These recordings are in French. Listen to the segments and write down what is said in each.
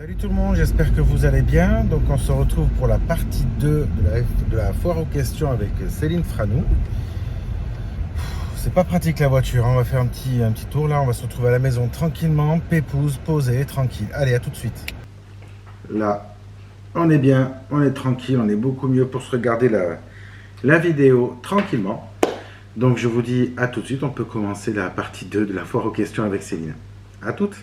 Salut tout le monde, j'espère que vous allez bien. Donc on se retrouve pour la partie 2 de la foire aux questions avec Céline Franou. C'est pas pratique la voiture, hein. On va faire un petit tour là, on va se retrouver à la maison tranquillement, pépouze, posé, tranquille. Allez, à tout de suite. Là, on est bien, on est tranquille, on est beaucoup mieux pour se regarder la vidéo tranquillement. Donc je vous dis à tout de suite, on peut commencer la partie 2 de la foire aux questions avec Céline. À toutes.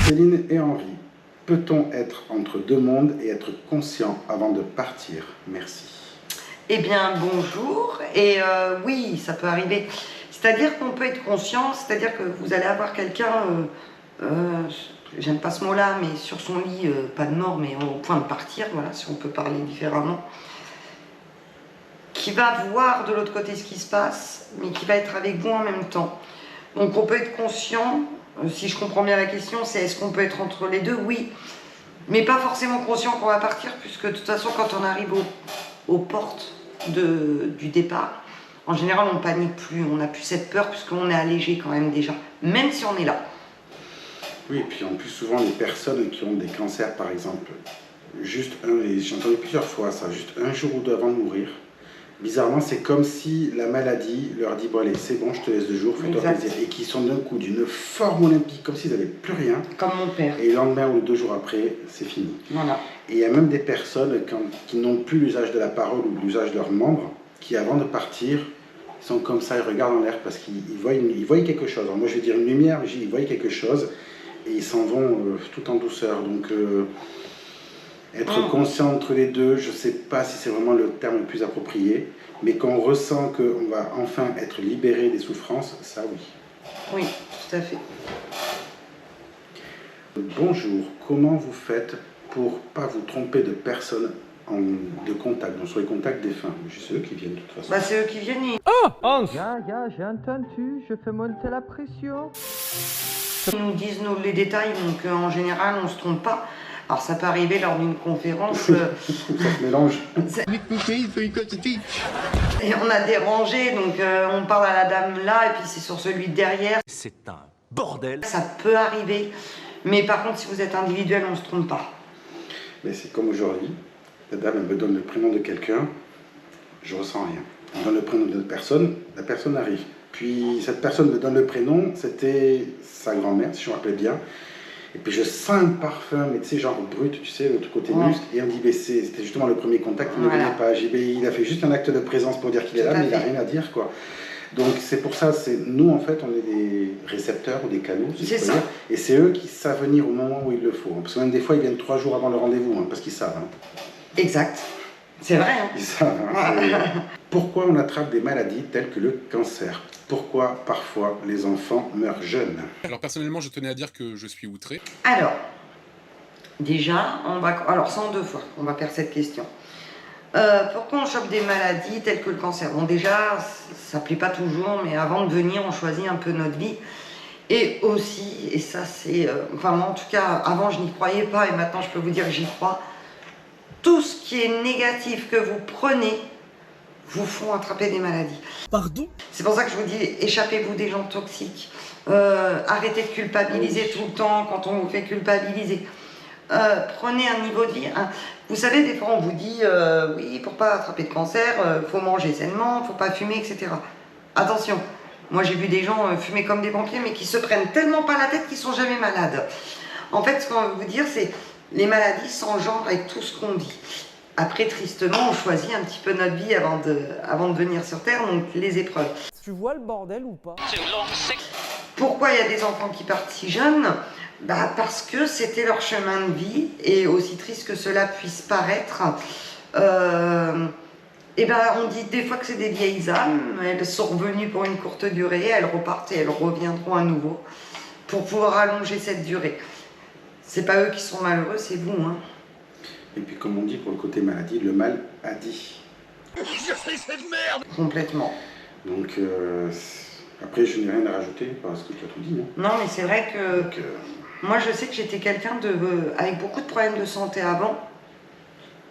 Céline et Henri, peut-on être entre deux mondes et être conscient avant de partir? Merci. Eh bien, bonjour. Et oui, ça peut arriver. C'est-à-dire qu'on peut être conscient, c'est-à-dire que vous allez avoir quelqu'un, j'aime pas ce mot-là, mais sur son lit, pas de mort, mais au point de partir, voilà, si on peut parler différemment, qui va voir de l'autre côté ce qui se passe, mais qui va être avec vous en même temps. Donc on peut être conscient, si je comprends bien la question, c'est est-ce qu'on peut être entre les deux? Oui, mais pas forcément conscient qu'on va partir, puisque de toute façon, quand on arrive aux portes du départ, en général, on panique plus, on n'a plus cette peur, puisqu'on est allégé quand même déjà, même si on est là. Oui, et puis en plus, souvent, les personnes qui ont des cancers, par exemple, et j'ai entendu plusieurs fois ça, juste un jour ou deux avant de mourir, bizarrement, c'est comme si la maladie leur dit, bon allez, c'est bon, je te laisse 2 jours, fais-toi plaisir. Et qui sont d'un coup d'une forme olympique, comme s'ils n'avaient plus rien. Comme mon père. Et le lendemain ou 2 jours après, c'est fini. Voilà. Et il y a même des personnes qui n'ont plus l'usage de la parole ou l'usage de leurs membres, qui avant de partir, sont comme ça, ils regardent en l'air parce qu'ils voient quelque chose. Alors moi je vais dire une lumière, mais ils voient quelque chose et ils s'en vont tout en douceur. Donc être conscient entre les deux, je ne sais pas si c'est vraiment le terme le plus approprié, mais quand on ressent qu'on va enfin être libéré des souffrances, ça oui. Oui, tout à fait. Bonjour, comment vous faites pour pas vous tromper de personnes de contact, donc sur les contacts défunts? C'est eux qui viennent de toute façon. Bah c'est eux qui viennent. Oh, Hans! J'ai entendu, je fais monter la pression. Ils nous disent les détails, donc en général on se trompe pas. Alors ça peut arriver lors d'une conférence. Ça se mélange. Et on a dérangé, donc on parle à la dame là, et puis c'est sur celui de derrière. C'est un bordel. Ça peut arriver, mais par contre si vous êtes individuel, on se trompe pas. Mais c'est comme aujourd'hui, la dame elle me donne le prénom de quelqu'un, je ressens rien. Elle me donne le prénom d'une autre personne, la personne arrive. Puis cette personne me donne le prénom, c'était sa grand-mère, si je me rappelle bien. Et puis je sens un parfum, mais tu sais, genre brut, tu sais, l'autre côté muscle. Et on me dit, c'était justement le premier contact, il ne venait pas. Il a fait juste un acte de présence pour dire qu'il est là, mais il n'a rien à dire, quoi. Donc c'est pour ça, nous en fait, on est des récepteurs ou des canaux, si je peux dire. Et c'est eux qui savent venir au moment où il le faut. Parce que même des fois, ils viennent 3 jours avant le rendez-vous, parce qu'ils savent. Exact. C'est vrai. Ils savent. Pourquoi on attrape des maladies telles que le cancer? Pourquoi parfois les enfants meurent jeunes? Alors personnellement, je tenais à dire que je suis outré. Alors, déjà, alors c'est en 2 fois qu'on va faire cette question. Pourquoi on chope des maladies telles que le cancer? Bon déjà, ça ne plaît pas toujours, mais avant de venir, on choisit un peu notre vie. Et aussi, et ça c'est... enfin moi en tout cas, avant je n'y croyais pas, et maintenant je peux vous dire que j'y crois. Tout ce qui est négatif que vous prenez vous font attraper des maladies. Pardon? C'est pour ça que je vous dis, échappez-vous des gens toxiques. Arrêtez de culpabiliser tout le temps quand on vous fait culpabiliser. Prenez un niveau de vie. Vous savez, des fois on vous dit, oui, pour pas attraper de cancer, faut manger sainement, faut pas fumer, etc. Attention, moi j'ai vu des gens fumer comme des pompiers, mais qui se prennent tellement pas la tête qu'ils sont jamais malades. En fait, ce qu'on veut vous dire, c'est les maladies s'engendrent avec tout ce qu'on dit. Après, tristement, on choisit un petit peu notre vie avant de venir sur Terre, donc les épreuves. Tu vois le bordel ou pas? Pourquoi il y a des enfants qui partent si jeunes? Parce que c'était leur chemin de vie, et aussi triste que cela puisse paraître, on dit des fois que c'est des vieilles âmes, elles sont revenues pour une courte durée, elles repartent et elles reviendront à nouveau pour pouvoir allonger cette durée. C'est pas eux qui sont malheureux, c'est vous. Hein. Et puis comme on dit pour le côté maladie, le mal a dit. Complètement. Donc après je n'ai rien à rajouter parce que tu as tout dit. Hein. Non, mais c'est vrai que Donc, moi je sais que j'étais quelqu'un avec beaucoup de problèmes de santé avant,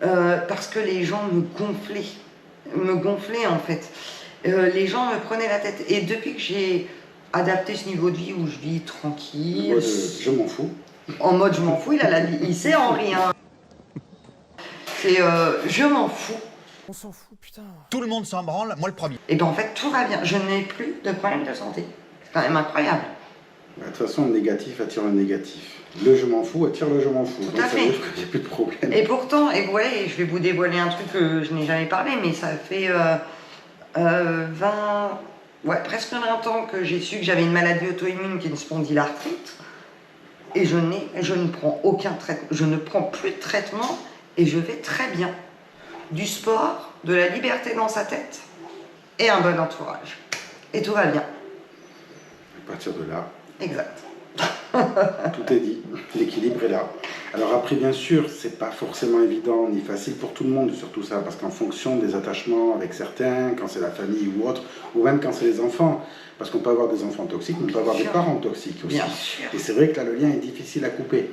parce que les gens me gonflaient en fait. Les gens me prenaient la tête. Et depuis que j'ai adapté ce niveau de vie où je vis tranquille, mode, je m'en fous. en mode je m'en fous, il sait en rien. C'est je m'en fous. On s'en fout, putain. Tout le monde s'en branle, moi le premier. Et ben en fait tout va bien. Je n'ai plus de problème de santé. C'est quand même incroyable. Bah, de toute façon, le négatif attire le négatif. Le je m'en fous attire le je m'en fous. Tout Donc à ça fait. veut dire qu'il n'y a plus de problème. Et pourtant, et ouais, je vais vous dévoiler un truc que je n'ai jamais parlé, mais ça fait presque 20 ans que j'ai su que j'avais une maladie auto-immune qui est une spondylarthrite. Et je ne prends aucun traitement, je ne prends plus de traitement et je vais très bien. Du sport, de la liberté dans sa tête et un bon entourage. Et tout va bien. À partir de là, Exact. tout est dit, l'équilibre est là. Alors après, bien sûr, c'est pas forcément évident ni facile pour tout le monde sur tout ça, parce qu'en fonction des attachements avec certains, quand c'est la famille ou autre, ou même quand c'est les enfants, parce qu'on peut avoir des enfants toxiques, mais on peut avoir des parents toxiques aussi. Bien sûr. Et c'est vrai que là, le lien est difficile à couper.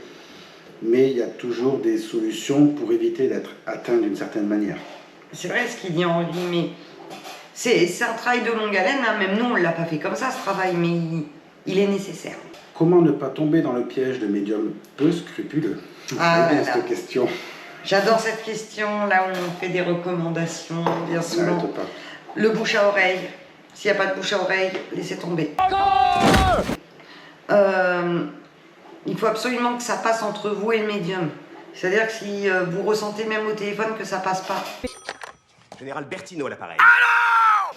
Mais il y a toujours des solutions pour éviter d'être atteint d'une certaine manière. C'est vrai ce qu'il dit Henri, mais c'est un travail de longue haleine, hein. Même nous on ne l'a pas fait comme ça ce travail, mais il est nécessaire. Comment ne pas tomber dans le piège de médiums peu scrupuleux? Ah, J'aime bien là. cette question. J'adore cette question, là où on fait des recommandations, bien souvent. N'arrête pas. Le bouche à oreille. S'il n'y a pas de bouche à oreille, laissez tomber. Il faut absolument que ça passe entre vous et le médium. C'est-à-dire que si vous ressentez même au téléphone que ça passe pas, Général Bertino à l'appareil.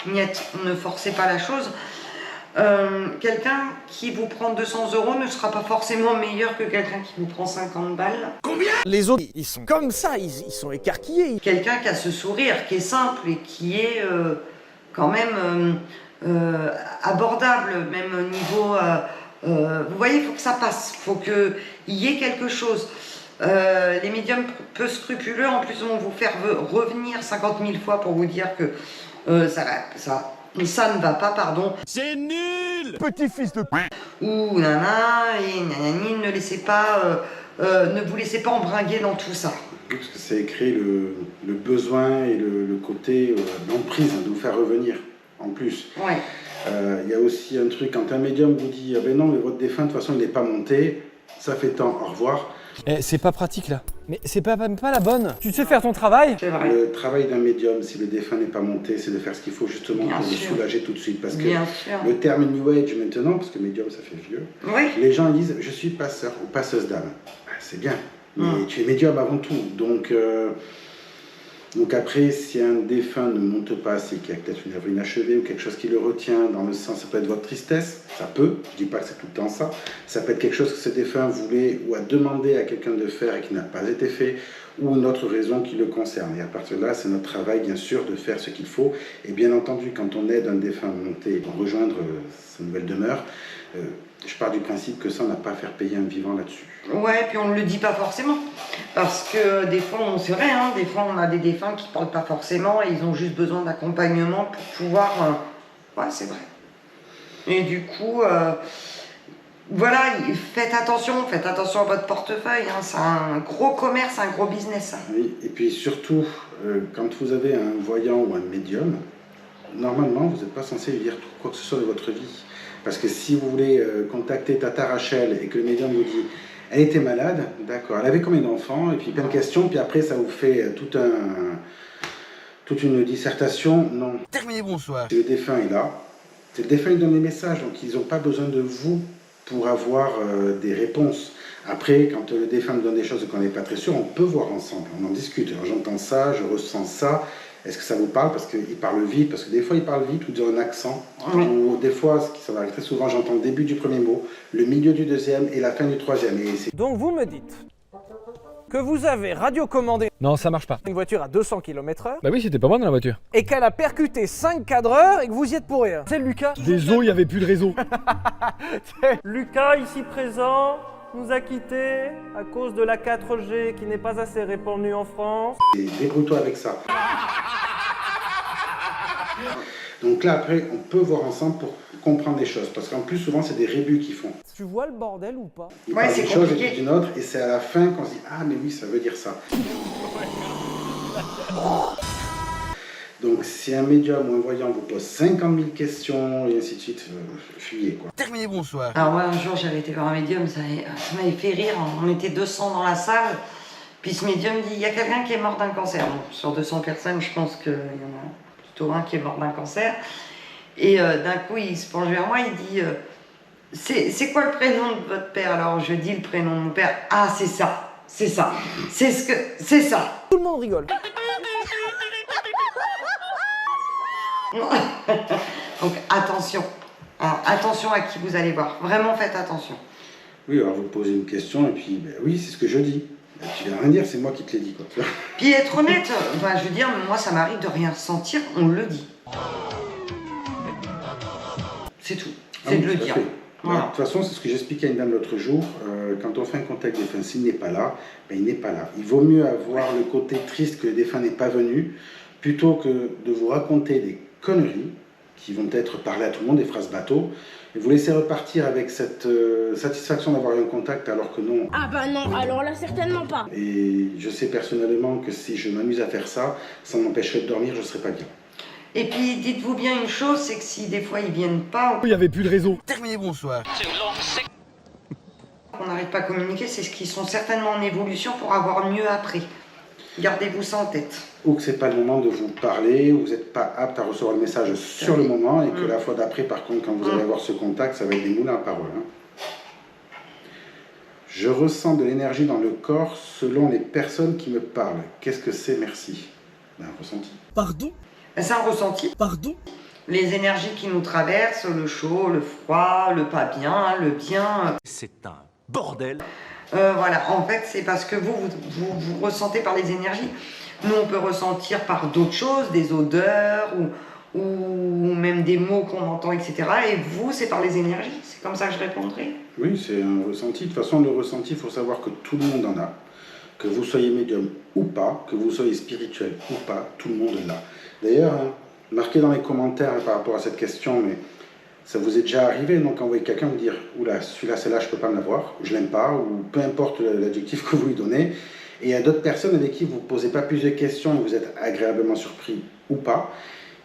niet, ne forcez pas la chose. Quelqu'un qui vous prend 200 € ne sera pas forcément meilleur que quelqu'un qui vous prend 50 balles. Les autres, ils sont comme ça, ils sont écarquillés. Quelqu'un qui a ce sourire, qui est simple et qui est quand même abordable, même au niveau... vous voyez, il faut que ça passe, il faut qu'il y ait quelque chose. Les médiums peu scrupuleux, en plus, vont vous faire revenir 50 000 fois pour vous dire que ça ne va pas, pardon. C'est nul. Petit-fils de p***. Ou nana, et nanani, ne vous laissez pas embringuer dans tout ça. Parce que c'est créer le besoin et le côté d'emprise de vous faire revenir, en plus. Ouais. Il y a aussi un truc, quand un médium vous dit « Ah ben non, mais votre défunt, de toute façon, il n'est pas monté, ça fait tant, au revoir ». C'est pas pratique là. Mais c'est pas la bonne. Tu sais faire ton travail? C'est vrai. Le travail d'un médium, si le défunt n'est pas monté, c'est de faire ce qu'il faut justement Bien pour le sûr. soulager tout de suite. Parce que Bien sûr. le terme New Age maintenant, parce que médium ça fait vieux, Oui. les gens disent « Je suis passeur ou passeuse d'âme ». C'est bien, mais tu es médium avant tout. Donc après, si un défunt ne monte pas, c'est qu'il y a peut-être une œuvre inachevée ou quelque chose qui le retient, dans le sens, ça peut être votre tristesse, ça peut, je dis pas que c'est tout le temps ça, ça peut être quelque chose que ce défunt voulait ou a demandé à quelqu'un de faire et qui n'a pas été fait, ou une autre raison qui le concerne. Et à partir de là, c'est notre travail, bien sûr, de faire ce qu'il faut. Et bien entendu, quand on aide un défunt à monter, à rejoindre sa nouvelle demeure, je pars du principe que ça, on n'a pas à faire payer un vivant là-dessus. Ouais, puis on ne le dit pas forcément. Parce que des fois, c'est vrai, hein, des fois on a des défunts qui ne parlent pas forcément et ils ont juste besoin d'accompagnement pour pouvoir... Ouais, c'est vrai. Et du coup, voilà, faites attention à votre portefeuille. Hein, c'est un gros commerce, un gros business. Hein. Oui, et puis surtout, quand vous avez un voyant ou un médium, normalement, vous n'êtes pas censé lire quoi que ce soit de votre vie. Parce que si vous voulez contacter Tata Rachel et que le médium vous dit « Elle était malade, d'accord, elle avait combien d'enfants ?» Et puis plein de questions, puis après ça vous fait toute une dissertation. Non. Terminé, bonsoir. Si le défunt est là, c'est le défunt qui donne les messages, donc ils n'ont pas besoin de vous pour avoir des réponses. Après, quand le défunt me donne des choses qu'on n'est pas très sûr, on peut voir ensemble, on en discute. Alors j'entends ça, je ressens ça. Est-ce que ça vous parle? Parce qu'il parle vite, parce que des fois il parle vite ou ils ont un accent. Oui. Ou des fois, ce qui ça arrive très souvent, j'entends le début du premier mot, le milieu du deuxième et la fin du troisième. Et c'est Donc vous me dites que vous avez radiocommandé Non, ça marche pas. une voiture à 200 km/h Bah oui, c'était pas moi dans la voiture. et qu'elle a percuté 5 cadreurs et que vous y êtes pour rien. C'est Lucas. Des os, il y avait plus de réseau. Lucas, ici présent. nous a quittés à cause de la 4G qui n'est pas assez répandue en France. Et débrouille-toi avec ça. Donc là, après, on peut voir ensemble pour comprendre les choses. Parce qu'en plus, souvent, c'est des rébus qu'ils font. Tu vois le bordel ou pas? Ils Ouais, parlent c'est d'une chose et compliqué. puis d'une autre, et c'est à la fin qu'on se dit « Ah, mais oui, ça veut dire ça ». Donc, si un médium ou un voyant vous pose 50 000 questions, et ainsi de suite, fuyez, quoi. Terminé, bonsoir. Alors moi, un jour, j'avais été voir un médium, ça m'avait fait rire. On était 200 dans la salle. Puis ce médium dit, il y a quelqu'un qui est mort d'un cancer. Bon, sur 200 personnes, je pense qu'il y en a plutôt un qui est mort d'un cancer. Et d'un coup, il se penche vers moi, il dit, c'est quoi le prénom de votre père? Alors je dis le prénom de mon père. Ah, c'est ça, c'est ça, c'est ça. Tout le monde rigole. Donc attention. Alors, attention à qui vous allez voir. Vraiment, faites attention. Oui, alors vous posez une question, et puis, ben oui, c'est ce que je dis. Ben, tu viens rien dire, c'est moi qui te l'ai dit, quoi. Tu vois. Puis être honnête, enfin, je veux dire, moi ça m'arrive de rien ressentir, on le dit. C'est tout, Ah c'est oui, de le tout à dire. fait. Voilà. De toute façon, c'est ce que j'expliquais à une dame l'autre jour. Quand on fait un contact défunt, s'il n'est pas là, ben, il n'est pas là. Il vaut mieux avoir le côté triste que le défunt n'est pas venu, plutôt que de vous raconter des conneries qui vont peut-être parler à tout le monde, des phrases bateaux, et vous laisser repartir avec cette satisfaction d'avoir eu un contact alors que non. Ah bah non, alors là certainement pas. Et je sais personnellement que si je m'amuse à faire ça, ça m'empêcherait de dormir, je ne serais pas bien. Et puis dites-vous bien une chose, c'est que si des fois ils viennent pas, Il n'y avait plus de réseau. Terminé, bonsoir. on n'arrive pas à communiquer, c'est ce qu'ils sont certainement en évolution pour avoir mieux appris. Gardez-vous ça en tête. Ou que c'est pas le moment de vous parler, ou vous n'êtes pas apte à recevoir le message sur le moment, et que la fois d'après, par contre, quand vous allez avoir ce contact, ça va être des moulins à parole. Hein. Je ressens de l'énergie dans le corps selon les personnes qui me parlent. Qu'est-ce que c'est, merci? Ben, un ressenti. Pardon? C'est un ressenti. Pardon? Les énergies qui nous traversent, le chaud, le froid, le pas bien, le bien. C'est un bordel. Voilà, en fait, c'est parce que vous ressentez par les énergies. Nous, on peut ressentir par d'autres choses, des odeurs ou même des mots qu'on entend, etc. Et vous, c'est par les énergies. C'est comme ça que je répondrai. Oui, c'est un ressenti. De toute façon, le ressenti, il faut savoir que tout le monde en a. Que vous soyez médium ou pas, que vous soyez spirituel ou pas, tout le monde l'a. D'ailleurs, hein, marquez dans les commentaires hein, par rapport à cette question, mais ça vous est déjà arrivé, donc envoyer quelqu'un vous dire « Oula, celui-là, celle-là, je ne peux pas me l'avoir, je l'aime pas », ou peu importe l'adjectif que vous lui donnez. Et il y a d'autres personnes avec qui vous ne posez pas plusieurs questions et vous êtes agréablement surpris ou pas.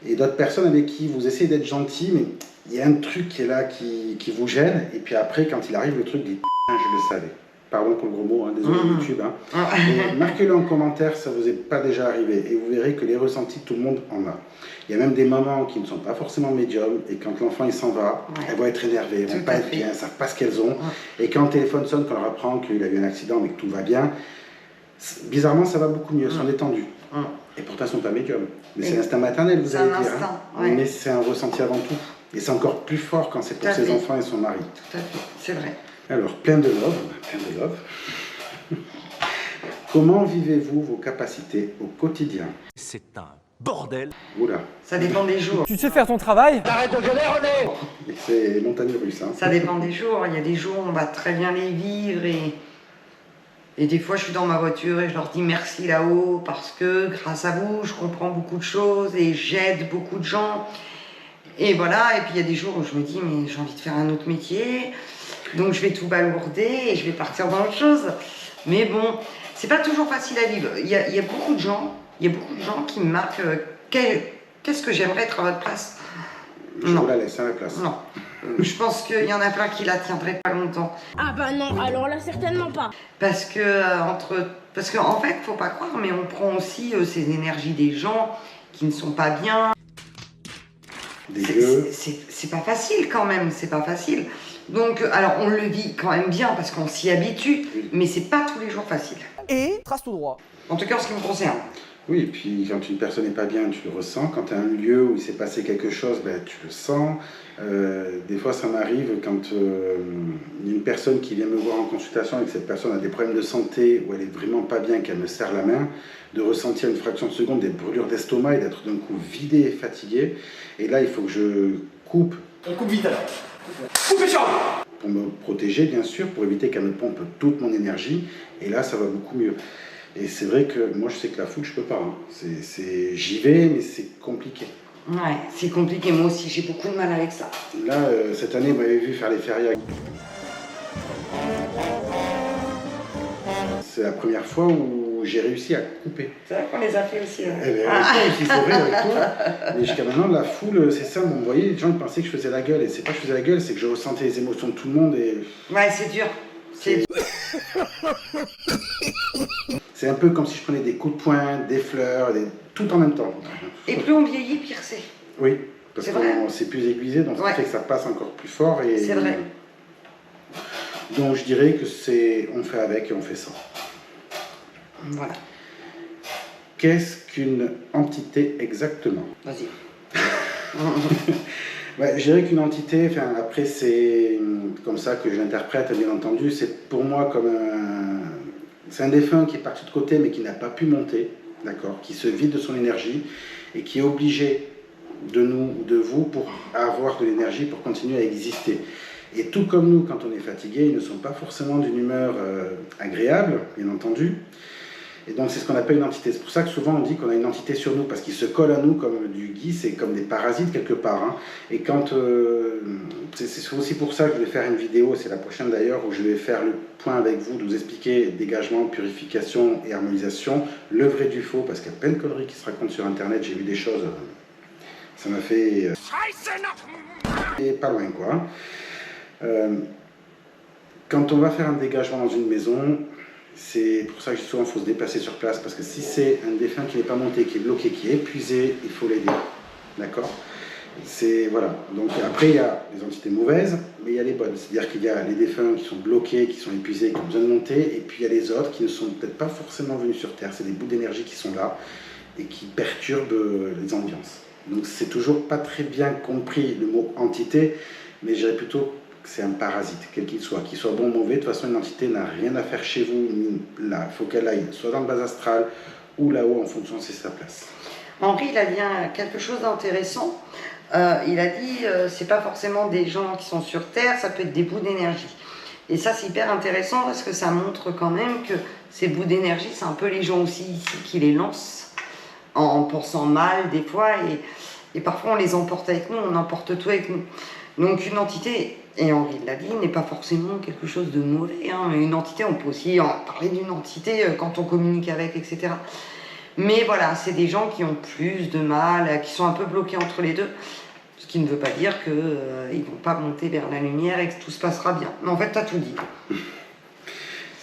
Et d'autres personnes avec qui vous essayez d'être gentil, mais il y a un truc qui est là, qui vous gêne. Et puis après, quand il arrive, le truc dit « je le savais ». Pardon pour le gros mot, hein, désolé YouTube. Hein. Et marquez-le en commentaire, ça vous est pas déjà arrivé. Et vous verrez que les ressentis, tout le monde en a. Il y a même des mamans qui ne sont pas forcément médiums. Et quand l'enfant il s'en va, elles vont être énervées, elles vont pas être bien, elles ne savent pas ce qu'elles ont. Et quand le téléphone sonne, qu'on leur apprend qu'il a eu un accident mais que tout va bien, bizarrement ça va beaucoup mieux, elles sont détendues. Et pourtant elles ne sont pas médiums. Mais c'est l'instinct maternel, vous allez dire. Hein. Mais c'est un ressenti avant tout. Et c'est encore plus fort quand c'est pour ses enfants et son mari. Tout à fait, c'est vrai. Alors, plein de love. Comment vivez-vous vos capacités au quotidien? C'est un bordel. Oula, Ça dépend des jours. Tu sais faire ton travail? c'est montagne russe. Hein. Ça dépend des jours. Il y a des jours où on va très bien les vivre et des fois je suis dans ma voiture et je leur dis merci là-haut parce que grâce à vous, je comprends beaucoup de choses et j'aide beaucoup de gens. Et voilà, et puis il y a des jours où je me dis mais j'ai envie de faire un autre métier. Donc je vais tout balourder et je vais partir dans autre chose. Mais bon, c'est pas toujours facile à vivre. Il y a beaucoup de gens qui me marquent qu'est-ce que j'aimerais être à votre place. Je vous la laisse à la place. Non. Je pense qu'il y en a plein qui la tiendraient pas longtemps. Ah bah non, alors là certainement pas. Parce que en fait, faut pas croire, mais on prend aussi ces énergies des gens qui ne sont pas bien. C'est pas facile quand même, c'est pas facile. Donc, alors on le vit quand même bien parce qu'on s'y habitue, mais c'est pas tous les jours facile. Et trace tout droit. En tout cas, en ce qui me concerne. Oui, et puis quand une personne n'est pas bien, tu le ressens. Quand tu as un lieu où il s'est passé quelque chose, ben, tu le sens. Des fois, ça m'arrive quand il y a une personne qui vient me voir en consultation et que cette personne a des problèmes de santé, où elle est vraiment pas bien, qu'elle me serre la main, de ressentir une fraction de seconde des brûlures d'estomac et d'être d'un coup vidé et fatigué. Et là, il faut que je coupe. On coupe vite alors. Coupez champ. pour me protéger, bien sûr, pour éviter qu'elle me pompe toute mon énergie. Et là, ça va beaucoup mieux. Et c'est vrai que moi, je sais que la foule, je peux pas. Hein. J'y vais, mais c'est compliqué. Ouais, c'est compliqué. Moi aussi, j'ai beaucoup de mal avec ça. Là, cette année, vous m'avez vu faire les férias. C'est la première fois où j'ai réussi à couper. C'est vrai qu'on les a fait aussi. Eh bien, avec toi aussi, c'est vrai, avec toi. Mais jusqu'à maintenant, la foule, c'est ça. Vous voyez, les gens pensaient que je faisais la gueule. Et c'est pas que je faisais la gueule, c'est que je ressentais les émotions de tout le monde. Et... Ouais, c'est dur. C'est dur. C'est un peu comme si je prenais des coups de poing, des fleurs, tout en même temps. Et plus on vieillit, pire c'est. Oui, parce C'est que vrai. c'est plus aiguisé, donc ça Ouais. fait que ça passe encore plus fort. Et... C'est vrai. Donc je dirais que on fait avec et on fait sans. Voilà. Qu'est-ce qu'une entité exactement? Vas-y. Ouais, je dirais qu'une entité, enfin, après c'est comme ça que je l'interprète, bien entendu, c'est pour moi comme c'est un défunt qui est parti de côté mais qui n'a pas pu monter, d'accord, qui se vide de son énergie et qui est obligé de nous, de vous, pour avoir de l'énergie pour continuer à exister. Et tout comme nous, quand on est fatigué, ils ne sont pas forcément d'une humeur agréable, bien entendu. Et donc c'est ce qu'on appelle une entité. C'est pour ça que souvent on dit qu'on a une entité sur nous, parce qu'ils se collent à nous comme du gui, c'est comme des parasites quelque part. Hein. Et quand c'est aussi pour ça que je vais faire une vidéo, c'est la prochaine d'ailleurs, où je vais faire le point avec vous, de vous expliquer dégagement, purification et harmonisation, le vrai du faux, parce qu'il y a plein de conneries qui se racontent sur internet, j'ai vu des choses, ça m'a fait... et pas loin quoi. Quand on va faire un dégagement dans une maison, c'est pour ça que souvent il faut se déplacer sur place, parce que si c'est un défunt qui n'est pas monté, qui est bloqué, qui est épuisé, il faut l'aider. D'accord? Voilà. Donc après il y a les entités mauvaises, mais il y a les bonnes. C'est-à-dire qu'il y a les défunts qui sont bloqués, qui sont épuisés, qui ont besoin de monter, et puis il y a les autres qui ne sont peut-être pas forcément venus sur Terre. C'est des bouts d'énergie qui sont là et qui perturbent les ambiances. Donc c'est toujours pas très bien compris le mot entité, mais je dirais plutôt que c'est un parasite, quel qu'il soit bon ou mauvais. De toute façon, une entité n'a rien à faire chez vous, ni là. Il faut qu'elle aille soit dans le bas astral ou là-haut en fonction de c'est sa place. Henri, il a dit quelque chose d'intéressant. Il a dit, c'est pas forcément des gens qui sont sur Terre, ça peut être des bouts d'énergie. Et ça, c'est hyper intéressant parce que ça montre quand même que ces bouts d'énergie, c'est un peu les gens aussi ici qui les lancent en pensant mal des fois. Et parfois, on les emporte avec nous, on emporte tout avec nous. Donc une entité, et Henri l'a dit, n'est pas forcément quelque chose de mauvais. Hein. Une entité, on peut aussi parler d'une entité quand on communique avec, etc. Mais voilà, c'est des gens qui ont plus de mal, qui sont un peu bloqués entre les deux. Ce qui ne veut pas dire qu'ils ne vont pas monter vers la lumière et que tout se passera bien. Mais en fait, tu as tout dit.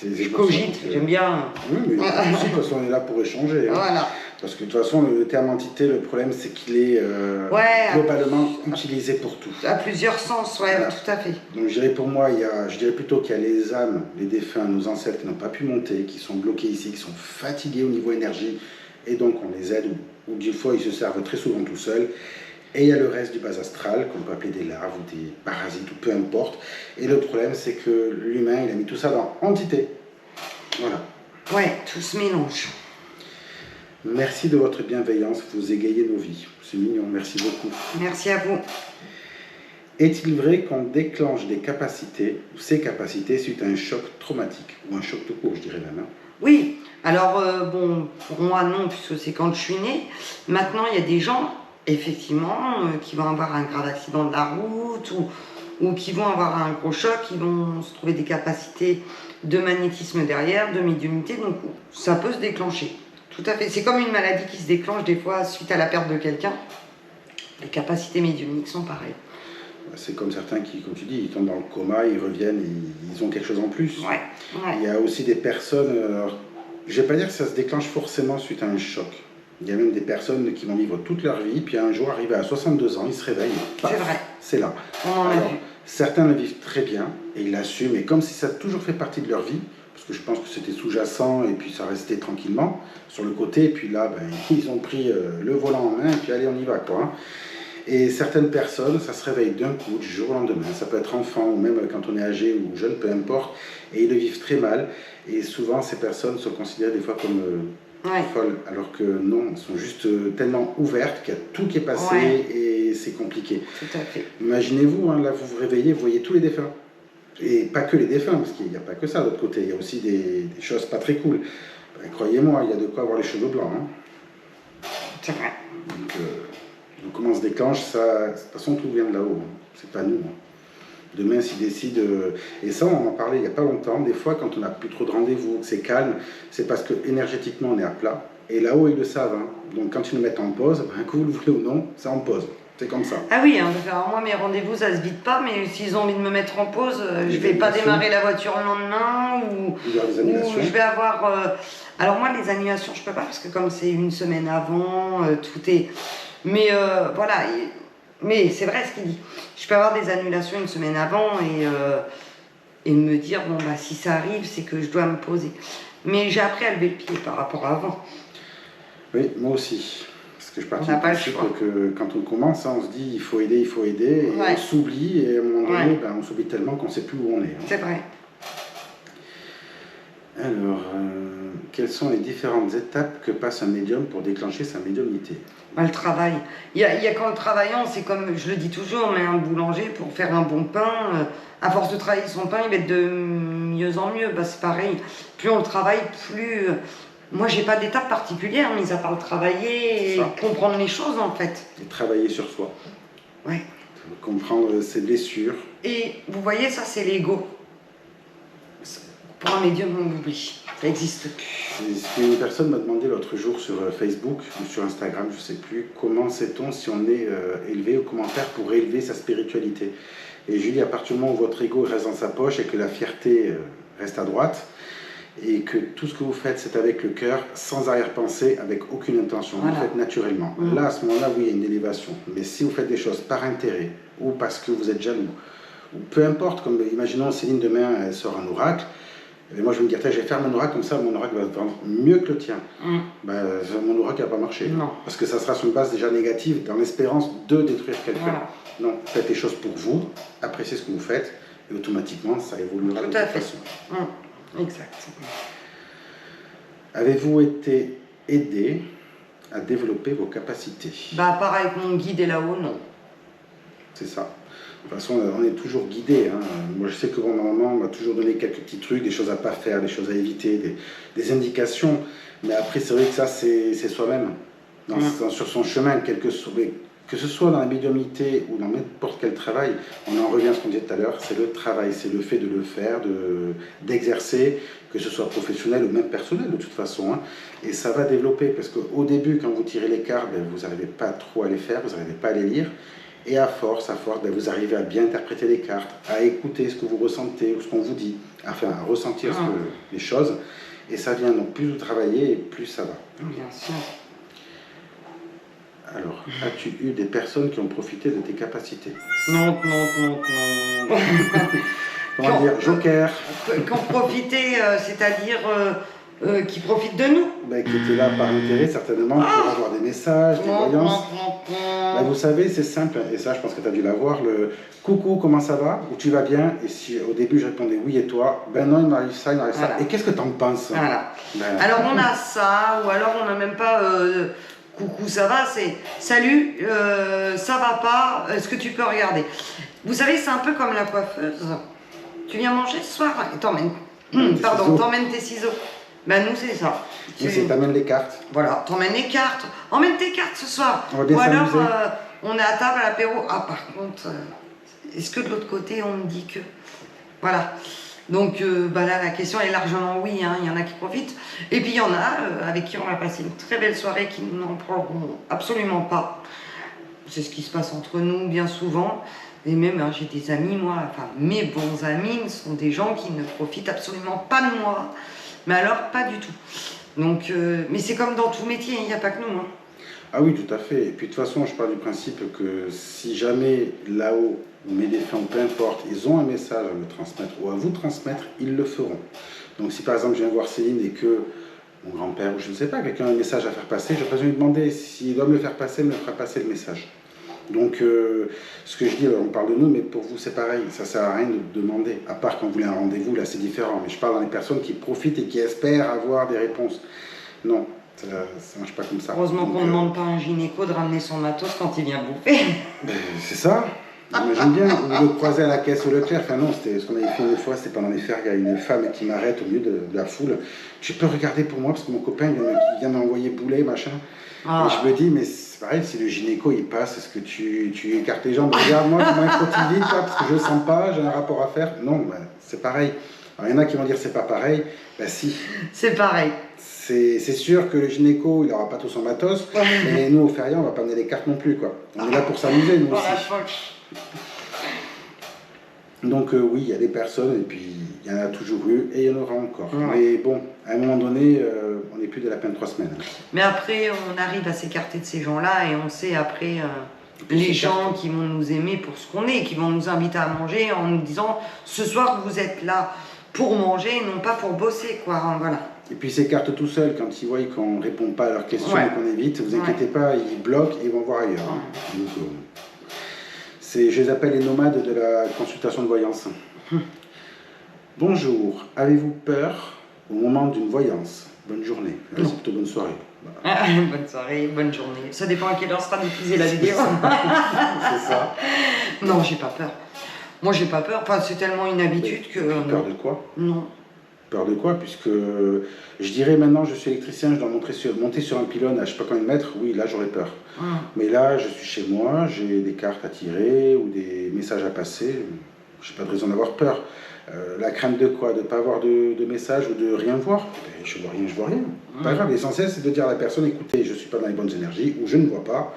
Je cogite, j'aime bien. Oui, mais aussi, de toute façon, on est là pour échanger. Hein. Voilà. Parce que de toute façon, le terme entité, le problème, c'est qu'il est globalement utilisé pour tout. À plusieurs sens, ouais, Voilà. tout à fait. Donc je dirais pour moi, je dirais plutôt qu'il y a les âmes, les défunts, nos ancêtres qui n'ont pas pu monter, qui sont bloqués ici, qui sont fatigués au niveau énergie, et donc on les aide, ou des fois ils se servent très souvent tout seuls. Et il y a le reste du bas astral, qu'on peut appeler des larves ou des parasites, ou peu importe. Et le problème, c'est que l'humain, il a mis tout ça dans entité. Voilà. Ouais, tout se mélange. Merci de votre bienveillance, vous égayez nos vies. C'est mignon, merci beaucoup. Merci à vous. Est-il vrai qu'on déclenche des capacités, ou ces capacités, suite à un choc traumatique, ou un choc tout court, je dirais même, hein? Oui, alors bon, pour moi non, puisque c'est quand je suis née. Maintenant, il y a des gens, effectivement, qui vont avoir un grave accident de la route, ou qui vont avoir un gros choc, qui vont se trouver des capacités de magnétisme derrière, de médiumnité, donc ça peut se déclencher. Tout à fait. C'est comme une maladie qui se déclenche des fois suite à la perte de quelqu'un. Les capacités médiumniques sont pareilles. C'est comme certains qui, comme tu dis, ils tombent dans le coma, ils reviennent, ils ont quelque chose en plus. Ouais. Il y a aussi des personnes, alors, je ne vais pas dire que ça se déclenche forcément suite à un choc. Il y a même des personnes qui vont vivre toute leur vie, puis un jour, arrivé à 62 ans, ils se réveillent. C'est vrai. C'est là. On en a Alors, vu. certains le vivent très bien, et ils l'assument, et comme si ça a toujours fait partie de leur vie, parce que je pense que c'était sous-jacent, et puis ça restait tranquillement, sur le côté, et puis là, ils ont pris le volant en main, et puis allez, on y va, quoi. Hein. Et certaines personnes, ça se réveille d'un coup, du jour au lendemain. Ça peut être enfant ou même quand on est âgé ou jeune, peu importe. Et ils le vivent très mal. Et souvent, ces personnes sont considérées des fois comme folles. Alors que non, elles sont juste tellement ouvertes qu'il y a tout qui est passé et c'est compliqué. Tout à fait. Imaginez-vous, hein, là, vous vous réveillez, vous voyez tous les défunts. Et pas que les défunts, parce qu'il n'y a pas que ça de l'autre côté, il y a aussi des choses pas très cool. Ben, croyez-moi, il y a de quoi avoir les cheveux blancs. Hein. C'est vrai. Donc comment on se déclenche, ça, de toute façon tout vient de là-haut, hein. C'est pas nous. Hein. Demain s'ils décident, et ça on en parlait il n'y a pas longtemps, des fois quand on n'a plus trop de rendez-vous, que c'est calme, c'est parce que énergétiquement on est à plat, et là-haut ils le savent. Hein. Donc quand ils nous mettent en pause, ben, que vous le voulez ou non, c'est en pause. C'est comme ça. Ah oui, hein, alors moi mes rendez-vous ça se vide pas, mais s'ils ont envie de me mettre en pause, je vais pas démarrer la voiture le lendemain ou je vais avoir. Alors moi les annulations je peux pas parce que comme c'est une semaine avant, tout est. Mais voilà, mais c'est vrai ce qu'il dit. Je peux avoir des annulations une semaine avant et me dire bon bah si ça arrive c'est que je dois me poser. Mais j'ai appris à lever le pied par rapport à avant. Oui, moi aussi. Parce que je pars On n'a pas le choix. que quand on commence, hein, on se dit il faut aider, et ouais. on s'oublie, et à un moment donné, ben, on s'oublie tellement qu'on ne sait plus où on est. Hein. C'est vrai. Alors, quelles sont les différentes étapes que passe un médium pour déclencher sa médiumnité? Bah, le travail. Il y a qu'en le travaillant, c'est comme je le dis toujours, mais un boulanger pour faire un bon pain, à force de travailler son pain, il va être de mieux en mieux. Bah, c'est pareil. Plus on le travaille, plus. Moi, j'ai pas d'étape particulière, mis à part le travailler et comprendre les choses en fait. Et travailler sur soi. Ouais. Comprendre ses blessures. Et vous voyez, ça c'est l'ego. Pour un médium, on l'oublie. Ça n'existe plus. Une personne m'a demandé l'autre jour sur Facebook ou sur Instagram, je ne sais plus, comment sait-on si on est élevé ou comment faire pour élever sa spiritualité. Et je lui dis, à partir du moment où votre ego reste dans sa poche et que la fierté reste à droite, et que tout ce que vous faites, c'est avec le cœur, sans arrière-pensée, avec aucune intention. Voilà. Vous le faites naturellement. Là, à ce moment-là, oui, il y a une élévation. Mais si vous faites des choses par intérêt, ou parce que vous êtes jaloux, ou peu importe, comme imaginons Céline demain, elle sort un oracle, et moi je vais me dire, je vais faire mon oracle comme ça, mon oracle va se vendre mieux que le tien. Ben, mon oracle va pas marcher. Non. Parce que ça sera sur une base déjà négative, dans l'espérance de détruire quelqu'un. Voilà. Non, faites les choses pour vous, appréciez ce que vous faites, et automatiquement, ça évoluera de toute façon. Exact. Avez-vous été aidé à développer vos capacités? Bah, à part avec mon guide et là-haut, non. C'est ça. De toute façon, on est toujours guidé. Hein. Moi, je sais que mon maman m'a toujours donné quelques petits trucs, des choses à pas faire, des choses à éviter, des indications. Mais après, c'est vrai que ça, c'est soi-même. Sur son chemin, que ce soit dans la médiumnité ou dans n'importe quel travail, on en revient à ce qu'on disait tout à l'heure, c'est le travail, c'est le fait de le faire, d'exercer, que ce soit professionnel ou même personnel de toute façon. Hein. Et ça va développer, parce qu'au début, quand vous tirez les cartes, ben, vous n'arrivez pas trop à les faire, vous n'arrivez pas à les lire. Et à force, ben, vous arrivez à bien interpréter les cartes, à écouter ce que vous ressentez ou ce qu'on vous dit, enfin à ressentir les choses. Et ça vient donc plus vous travaillez et plus ça va. Bien sûr. Alors, as-tu eu des personnes qui ont profité de tes capacités? Non. Comment dire? Joker. Qui ont profité, c'est-à-dire qui profitent de nous. Ben, qui étaient là par intérêt, certainement, pour avoir des messages, des voyances. Ben, vous savez, c'est simple, et ça, je pense que tu as dû l'avoir, le « Coucou, comment ça va ?» ou « Tu vas bien ?» Et si au début, je répondais « Oui, et toi ?» Ben non, il m'arrive ça, il m'arrive ça. Et qu'est-ce que tu en penses? Voilà. Alors, on a ça, ou alors on n'a même pas... coucou, ça va, c'est salut, ça va pas, est-ce que tu peux regarder? Vous savez, c'est un peu comme la coiffeuse. Tu viens manger ce soir et t'emmènes. T'emmènes tes ciseaux. Ben nous, c'est ça. T'emmènes les cartes. Voilà, t'emmènes les cartes. Emmène tes cartes ce soir. On va bien ou alors, s'amuser. on est à table à l'apéro. Ah, par contre, est-ce que de l'autre côté, on me dit que. Voilà. Donc là, la question est largement oui, hein. Il y en a qui profitent. Et puis il y en a avec qui on va passer une très belle soirée qui n'en prendront absolument pas. C'est ce qui se passe entre nous bien souvent. Et même, hein, j'ai des amis, moi, enfin mes bons amis sont des gens qui ne profitent absolument pas de moi. Mais alors, pas du tout. Donc, mais c'est comme dans tout métier, il n'y a pas que nous. Hein. Ah oui, tout à fait. Et puis de toute façon, je pars du principe que si jamais là-haut, mes défunts, peu importe, ils ont un message à me transmettre ou à vous transmettre, ils le feront. Donc si par exemple je viens voir Céline et que mon grand-père ou je ne sais pas, quelqu'un a un message à faire passer, je vais lui demander s'il doit me le faire passer, il me fera passer le message. Donc ce que je dis, on parle de nous, mais pour vous c'est pareil, ça ne sert à rien de demander, à part quand vous voulez un rendez-vous, là c'est différent. Mais je parle dans les personnes qui profitent et qui espèrent avoir des réponses. Non. Ça ne marche pas comme ça. Heureusement qu'on ne demande pas à un gynéco de ramener son matos quand il vient bouffer. C'est ça. J'aime bien, ou le croiser à la caisse au Leclerc. Enfin non, c'était ce qu'on avait fait une fois, c'était pendant les fers. Il y a une femme qui m'arrête au milieu de la foule. Tu peux regarder pour moi parce que mon copain il vient m'envoyer boulet, machin. Et je me dis, mais c'est pareil, si le gynéco il passe, est-ce que tu écartes les jambes? Regarde-moi comment il faut vite, parce que je ne sens pas, j'ai un rapport à faire. Non, ben, c'est pareil. Alors, il y en a qui vont dire c'est pas pareil. Ben si. C'est pareil. C'est sûr que le gynéco, il n'aura pas tout son matos, mais nous, au Feria, on va pas amener les cartes non plus, quoi. On est là pour s'amuser, nous aussi. Donc oui, il y a des personnes, et puis il y en a toujours eu, et il y en aura encore. Mais bon, à un moment donné, on n'est plus de la peine 3 semaines. Mais après, on arrive à s'écarter de ces gens-là, et on sait après les gens qui vont nous aimer pour ce qu'on est, qui vont nous inviter à manger en nous disant « Ce soir, vous êtes là pour manger, non pas pour bosser, quoi. » Voilà. Et puis ils s'écartent tout seuls quand ils voient qu'on ne répond pas à leurs questions et qu'on évite. Vous inquiétez pas, ils bloquent et ils vont voir ailleurs. Donc, je les appelle les nomades de la consultation de voyance. Bonjour, avez-vous peur au moment d'une voyance? Bonne journée. C'est plutôt bonne soirée. Bonne soirée, bonne journée. Ça dépend à quelle heure sera diffusée la vidéo. C'est ça. Non, j'ai pas peur. Moi, j'ai pas peur. Enfin, c'est tellement une habitude que... Peur de quoi? Non. Peur de quoi? Puisque je dirais maintenant, je suis électricien, je dois monter sur un pylône à je sais pas combien de mètres, oui, là j'aurais peur. Mais là, je suis chez moi, j'ai des cartes à tirer ou des messages à passer, j'ai pas de raison d'avoir peur. La crainte de quoi? De ne pas avoir de message ou de rien voir? Je vois rien, je vois rien. Pas grave, l'essentiel c'est de dire à la personne, écoutez, je suis pas dans les bonnes énergies ou je ne vois pas.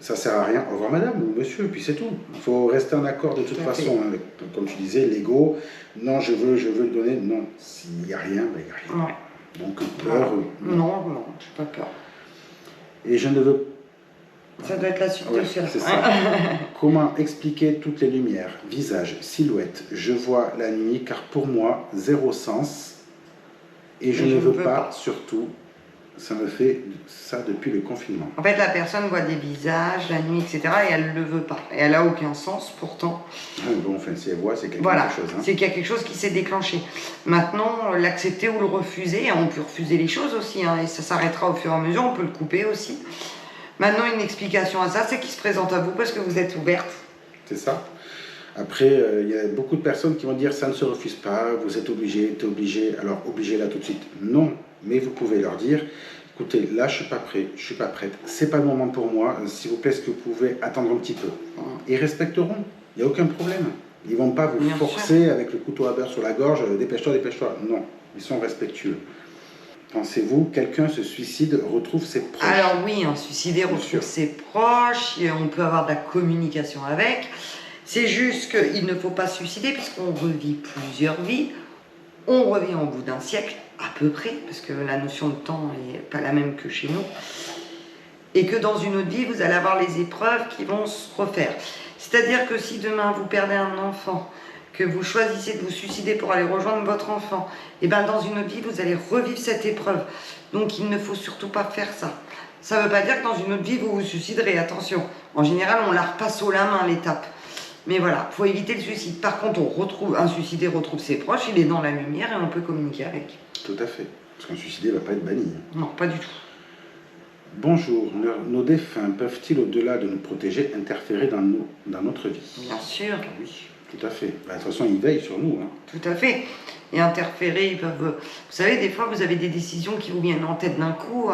Ça sert à rien, au revoir madame ou monsieur, puis c'est tout. Il faut rester en accord de toute façon. Hein. Comme tu disais, l'ego, non, je veux le donner, non. S'il n'y a rien, ben, il n'y a rien. Donc peur, non, j'ai pas peur. Et je ne veux... Ça doit être la suite de cela. C'est ça. Comment expliquer toutes les lumières, visage, silhouette? Je vois la nuit, car pour moi, zéro sens. Et je ne veux pas, surtout... Ça me fait ça depuis le confinement. En fait, la personne voit des visages, la nuit, etc. et elle ne le veut pas. Et elle n'a aucun sens, pourtant. Bon, enfin, si elle voit, c'est quelque chose. Hein. C'est qu'il y a quelque chose qui s'est déclenché. Maintenant, l'accepter ou le refuser, on peut refuser les choses aussi, hein, et ça s'arrêtera au fur et à mesure, on peut le couper aussi. Maintenant, une explication à ça, c'est qu'il se présente à vous parce que vous êtes ouverte. C'est ça. Après, il y a beaucoup de personnes qui vont dire ça ne se refuse pas, vous êtes obligé, tu es obligé, alors obligé là tout de suite. Non, mais vous pouvez leur dire, écoutez, là je suis pas prêt, je suis pas prête, c'est pas le moment pour moi, s'il vous plaît, est-ce que vous pouvez attendre un petit peu? Ils respecteront, il n'y a aucun problème. Ils vont pas vous forcer avec le couteau à beurre sur la gorge, dépêche-toi, dépêche-toi. Non, ils sont respectueux. Pensez-vous, quelqu'un se suicide, retrouve ses proches? Alors oui, un suicidé retrouve ses proches, et on peut avoir de la communication avec. C'est juste qu'il ne faut pas se suicider puisqu'on revit plusieurs vies. On revient au bout d'un siècle, à peu près, parce que la notion de temps n'est pas la même que chez nous. Et que dans une autre vie, vous allez avoir les épreuves qui vont se refaire. C'est-à-dire que si demain vous perdez un enfant, que vous choisissez de vous suicider pour aller rejoindre votre enfant, et bien dans une autre vie, vous allez revivre cette épreuve. Donc il ne faut surtout pas faire ça. Ça ne veut pas dire que dans une autre vie, vous vous suiciderez, attention. En général, on la repasse au la main, l'étape. Mais voilà, il faut éviter le suicide. Par contre, un suicidé retrouve ses proches, il est dans la lumière et on peut communiquer avec. Tout à fait. Parce qu'un suicidé ne va pas être banni. Non, pas du tout. Bonjour, nos défunts peuvent-ils, au-delà de nous protéger, interférer dans notre vie? Bien sûr. Oui, tout à fait. Bah, de toute façon, ils veillent sur nous. Hein. Tout à fait. Et interférer, ils peuvent... Vous savez, des fois, vous avez des décisions qui vous viennent en tête d'un coup.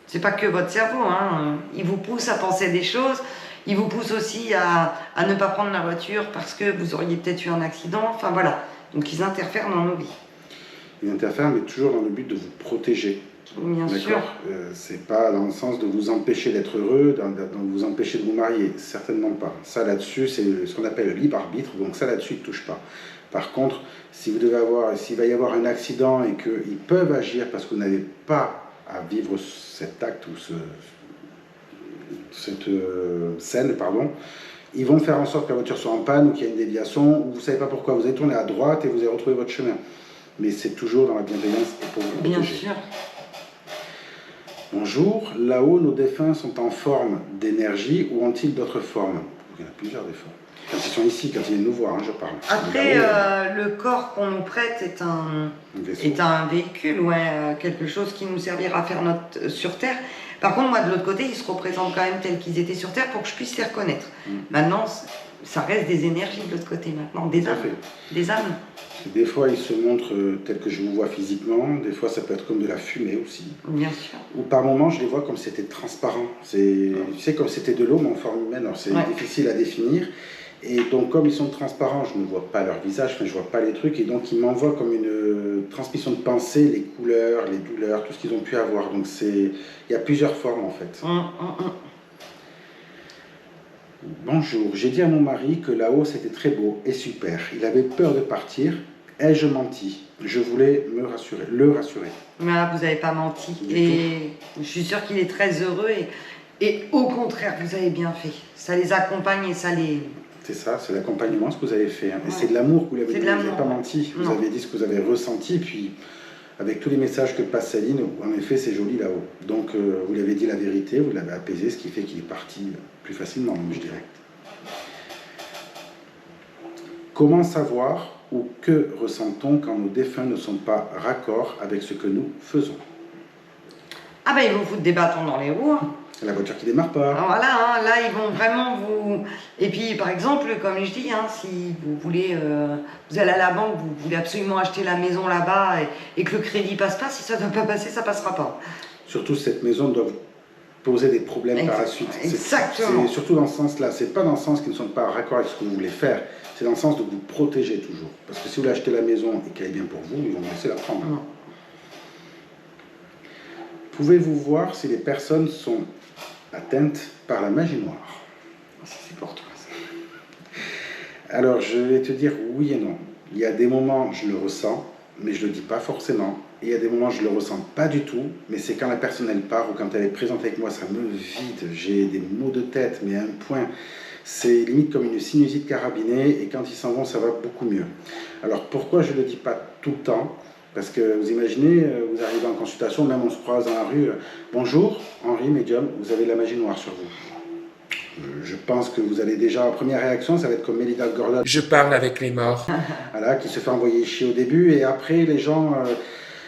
C'est pas que votre cerveau. Hein. Il vous pousse à penser des choses. Il vous pousse aussi à ne pas prendre la voiture parce que vous auriez peut-être eu un accident. Enfin, voilà. Donc, ils interfèrent dans nos vies. Ils interfèrent, mais toujours dans le but de vous protéger. Bien sûr. C'est pas dans le sens de vous empêcher d'être heureux, de vous empêcher de vous marier, certainement pas. Ça là-dessus, c'est ce qu'on appelle le libre arbitre, donc ça là-dessus, ils ne touchent pas. Par contre, s'il va y avoir un accident et qu'ils peuvent agir parce que vous n'avez pas à vivre cet acte ou cette scène, pardon, ils vont faire en sorte que la voiture soit en panne ou qu'il y ait une déviation, ou vous ne savez pas pourquoi, vous allez tourner à droite et vous allez retrouver votre chemin. Mais c'est toujours dans la bienveillance et pour vous protéger. Bien sûr. Bonjour, là-haut, nos défunts sont en forme d'énergie ou ont-ils d'autres formes? Il y en a plusieurs des formes. Quand ils sont ici, quand ils viennent nous voir, hein, je parle. Après, le corps qu'on nous prête est un véhicule, quelque chose qui nous servira à faire sur Terre. Par contre, moi, de l'autre côté, ils se représentent quand même tels qu'ils étaient sur Terre pour que je puisse les reconnaître. Maintenant, ça reste des énergies de l'autre côté maintenant, des Tout à âmes. fait. Des âmes. Des fois, ils se montrent tels que je vous vois physiquement. Des fois, ça peut être comme de la fumée aussi. Bien sûr. Ou par moments, je les vois comme c'était transparent. Tu sais, comme c'était de l'eau, mais en forme humaine. Alors, c'est difficile à définir. Et donc, comme ils sont transparents, je ne vois pas leur visage, enfin, je ne vois pas les trucs. Et donc, ils m'envoient comme une transmission de pensée, les couleurs, les douleurs, tout ce qu'ils ont pu avoir. Donc, il y a plusieurs formes, en fait. Bonjour, j'ai dit à mon mari que là-haut c'était très beau et super. Il avait peur de partir. Ai-je menti? Je voulais le rassurer. Mais là, vous n'avez pas menti. Et je suis sûre qu'il est très heureux. Et au contraire, vous avez bien fait. Ça les accompagne et ça les... C'est ça, c'est l'accompagnement, ce que vous avez fait. Et c'est de l'amour que vous l'avez dit. Vous n'avez pas menti. Vous avez dit ce que vous avez ressenti. Puis, avec tous les messages que passe Céline, en effet, c'est joli là-haut. Donc, vous lui avez dit la vérité, vous l'avez apaisé, ce qui fait qu'il est parti plus facilement, je dirais. Comment savoir ou que ressent-on quand nos défunts ne sont pas raccords avec ce que nous faisons? Ah ben, ils vont foutre des bâtons dans les roues. Hein. La voiture qui démarre pas. Alors voilà, hein, là, ils vont vraiment vous... Et puis, par exemple, comme je dis, hein, si vous voulez... vous allez à la banque, vous voulez absolument acheter la maison là-bas et que le crédit passe pas, si ça ne doit pas passer, ça passera pas. Surtout, cette maison doit poser des problèmes par la suite. Exactement. C'est surtout dans ce sens-là. C'est pas dans le sens qu'ils ne sont pas raccord avec ce que vous voulez faire. C'est dans le sens de vous protéger toujours. Parce que si vous voulez acheter la maison et qu'elle est bien pour vous, ils vont vous laisser la prendre. Non. Pouvez-vous voir si les personnes sont atteintes par la magie noire? C'est pour toi, ça. Alors, je vais te dire oui et non. Il y a des moments, je le ressens, mais je ne le dis pas forcément. Et il y a des moments, je ne le ressens pas du tout, mais c'est quand la personne, elle part ou quand elle est présente avec moi, ça me vide. J'ai des maux de tête, mais à un point... C'est limite comme une sinusite carabinée et quand ils s'en vont, ça va beaucoup mieux. Alors pourquoi je ne le dis pas tout le temps? Parce que vous imaginez, vous arrivez en consultation, même on se croise dans la rue. Bonjour, Henri, médium, vous avez de la magie noire sur vous. Je pense que vous allez déjà, en première réaction, ça va être comme Melinda Gordon. Je parle avec les morts. Voilà, qui se fait envoyer chier au début et après les gens...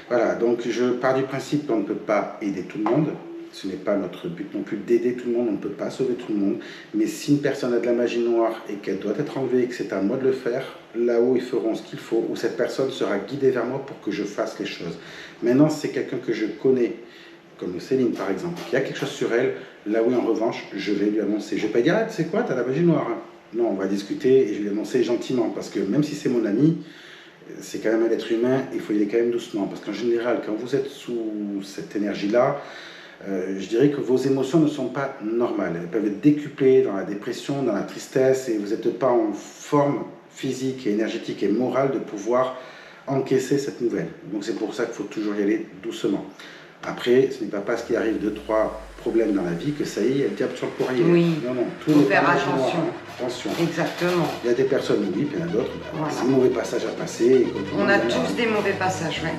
voilà, donc je pars du principe qu'on ne peut pas aider tout le monde. Ce n'est pas notre but non plus d'aider tout le monde, on ne peut pas sauver tout le monde. Mais si une personne a de la magie noire et qu'elle doit être enlevée et que c'est à moi de le faire, là-haut ils feront ce qu'il faut, ou cette personne sera guidée vers moi pour que je fasse les choses. Maintenant, si c'est quelqu'un que je connais, comme Céline par exemple, qui a quelque chose sur elle, là où en revanche, je vais lui annoncer. Je ne vais pas dire, ah, tu sais quoi, tu as la magie noire. Non, on va discuter et je vais lui annoncer gentiment, parce que même si c'est mon ami, c'est quand même un être humain, il faut y aller quand même doucement. Parce qu'en général, quand vous êtes sous cette énergie-là, je dirais que vos émotions ne sont pas normales. Elles peuvent être décuplées dans la dépression, dans la tristesse, et vous n'êtes pas en forme physique et énergétique et morale de pouvoir encaisser cette nouvelle. Donc c'est pour ça qu'il faut toujours y aller doucement. Après, ce n'est pas parce qu'il arrive 2-3 problèmes dans la vie que ça y est, elle diable sur le courrier. Oui, non, il faut faire attention. Attention. Exactement. Il y a des personnes, oui, puis il y en a d'autres. Voilà. C'est un mauvais passage à passer. On a tous des mauvais passages, oui.